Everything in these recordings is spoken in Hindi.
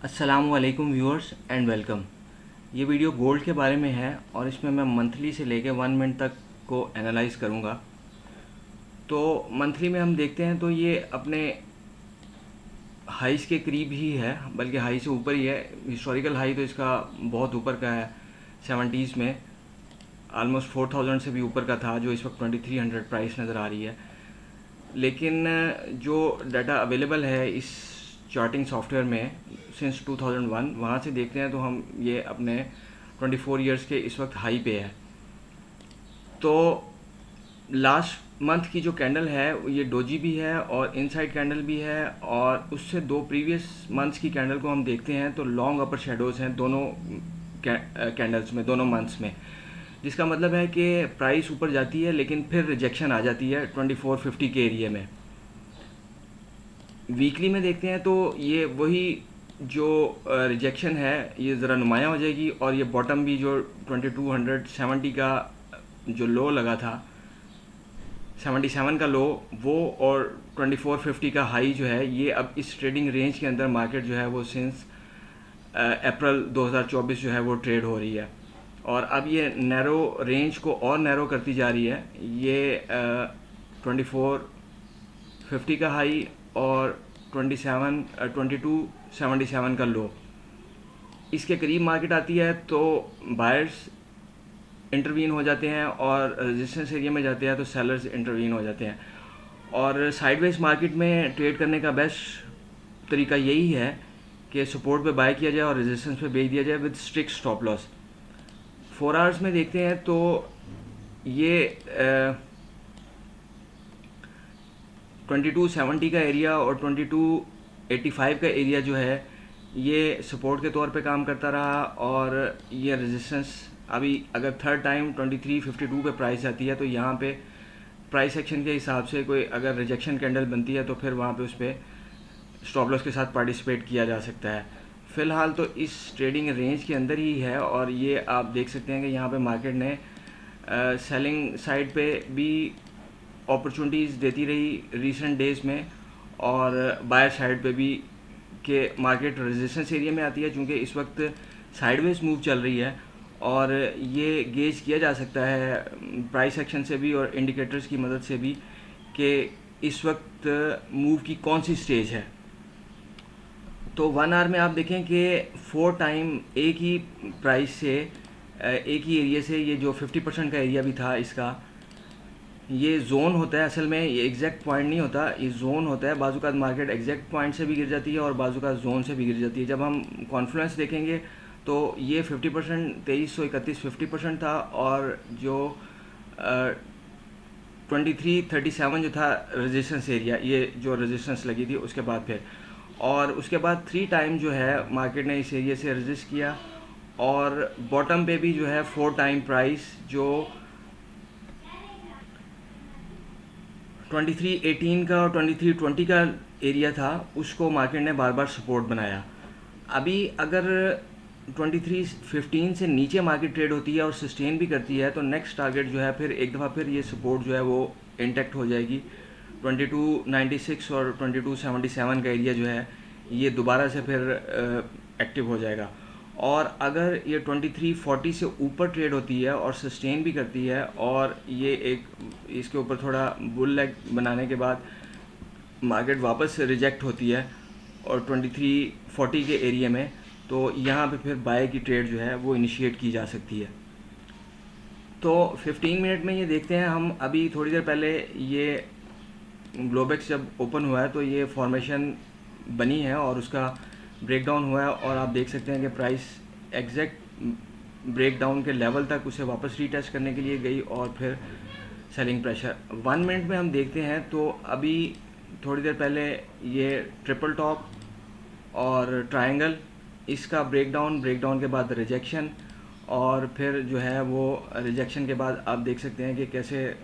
अस्सलामुअलैकुम व्यूअर्स एंड वेलकम। ये वीडियो गोल्ड के बारे में है और इसमें मैं मंथली से लेके 1 मिनट तक को एनालाइज करूँगा। तो मंथली में हम देखते हैं तो ये अपने हाइस के करीब ही है, बल्कि हाई से ऊपर ही है। हिस्टोरिकल हाई तो इसका बहुत ऊपर का है, 70s में आलमोस्ट 4000 से भी ऊपर का था, जो इस वक्त 2300 प्राइस नज़र आ रही है। लेकिन जो डाटा अवेलेबल है इस चार्टिंग सॉफ्टवेयर में सिंस 2001, वहाँ से देखते हैं तो हम ये अपने 24 इयर्स के इस वक्त हाई पे है। तो लास्ट मंथ की जो कैंडल है ये डोजी भी है और इनसाइड कैंडल भी है, और उससे दो प्रीवियस मंथ्स की कैंडल को हम देखते हैं तो लॉन्ग अपर शेडोज़ हैं दोनों कैंडल्स में, दोनों मंथ्स में। जिसका मतलब है कि प्राइस ऊपर जाती है लेकिन फिर रिजेक्शन आ जाती है 2450 के एरिया में। वीकली में देखते हैं तो ये वही जो रिजेक्शन है ये ज़रा नुमायाँ हो जाएगी, और ये बॉटम भी जो 2270 का जो लो लगा था, 77 का लो, वो और 2450 का हाई जो है, ये अब इस ट्रेडिंग रेंज के अंदर मार्केट जो है वो सिंस अप्रैल 2024 जो है वो ट्रेड हो रही है। और अब ये नैरो रेंज को और नैरो करती जा रही है। ये 2450 का हाई और 2277 का लो, इसके करीब मार्केट आती है तो बायर्स इंटरवीन हो जाते हैं, और रेजिस्टेंस एरिया में जाते हैं तो सेलर्स इंटरवीन हो जाते हैं। और साइडवेज मार्केट में ट्रेड करने का बेस्ट तरीका यही है कि सपोर्ट पे बाय किया जाए और रेजिस्टेंस पे बेच दिया जाए with strict stop loss. 4 hours में देखते हैं तो ये 2270 का एरिया और 2285 का एरिया जो है ये सपोर्ट के तौर पे काम करता रहा, और ये रेजिस्टेंस अभी अगर थर्ड टाइम 2352 पे प्राइस आती है तो यहाँ पे प्राइस एक्शन के हिसाब से कोई अगर रिजेक्शन कैंडल बनती है तो फिर वहाँ पे उस पर स्टॉप लॉस के साथ पार्टिसिपेट किया जा सकता है। फ़िलहाल तो इस ट्रेडिंग रेंज के अंदर ही है, और ये आप देख सकते हैं कि यहाँ पे मार्केट ने सेलिंग साइड पे भी अपॉर्चुनिटीज़ देती रही रिसेंट डेज़ में, और बायर साइड पे भी कि मार्केट रेजिस्टेंस एरिया में आती है, चूँकि इस वक्त साइडवेज मूव चल रही है। और ये गेज किया जा सकता है प्राइस एक्शन से भी और इंडिकेटर्स की मदद से भी कि इस वक्त मूव की कौन सी स्टेज है। तो 1 आवर में आप देखें कि 4 टाइम एक ही प्राइस से एक ही एरिया से, ये जो 50% का एरिया भी था इसका, ये जोन होता है असल में, ये एग्जैक्ट पॉइंट नहीं होता, ये जोन होता है। बाजू का मार्केट एग्जैक्ट पॉइंट से भी गिर जाती है और बाजू का जोन से भी गिर जाती है। जब हम कॉन्फ्लुएंस देखेंगे तो ये 50% 2331 50% था, और जो 2337 जो था रेजिस्टेंस एरिया, ये जो रेजिस्टेंस लगी थी उसके बाद फिर, और उसके बाद 3 टाइम जो है मार्केट ने इस एरिया से रेजिस्ट किया, और बॉटम पे भी जो है 4 टाइम प्राइस जो 2318 का और 2320 का एरिया था उसको मार्केट ने बार बार सपोर्ट बनाया। अभी अगर 2315 से नीचे मार्केट ट्रेड होती है और सस्टेन भी करती है तो नेक्स्ट टारगेट जो है फिर एक दफ़ा फिर ये सपोर्ट जो है वो इंटैक्ट हो जाएगी। 2296 और 2277 का एरिया जो है ये दोबारा से फिर एक्टिव हो जाएगा। और अगर ये 2340 से ऊपर ट्रेड होती है और सस्टेन भी करती है, और ये एक इसके ऊपर थोड़ा बुल लेग बनाने के बाद मार्केट वापस रिजेक्ट होती है और 2340 के एरिया में, तो यहाँ पे फिर बाय की ट्रेड जो है वो इनिशिएट की जा सकती है। तो 15 मिनट में ये देखते हैं हम। अभी थोड़ी देर पहले ये ग्लोबेक्स जब ओपन हुआ है तो ये फॉर्मेशन बनी है और उसका ब्रेकडाउन हुआ है, और आप देख सकते हैं कि प्राइस एग्जैक्ट ब्रेकडाउन के लेवल तक उसे वापस रीटेस्ट करने के लिए गई और फिर सेलिंग प्रेशर। 1 मिनट में हम देखते हैं तो अभी थोड़ी देर पहले ये ट्रिपल टॉप और ट्रायंगल, इसका ब्रेकडाउन के बाद रिजेक्शन, और फिर जो है वो रिजेक्शन के बाद आप देख सकते हैं कि कैसे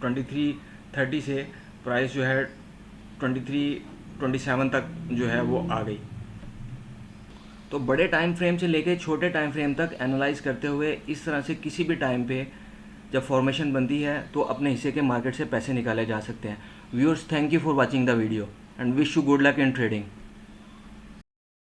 2330 से प्राइस जो है 2327 तक जो है वो आ गई। तो बड़े टाइम फ्रेम से लेके छोटे टाइम फ्रेम तक एनालाइज करते हुए इस तरह से किसी भी टाइम पे जब फॉर्मेशन बनती है तो अपने हिस्से के मार्केट से पैसे निकाले जा सकते हैं। Viewers, thank you for watching the video and wish you good luck in trading.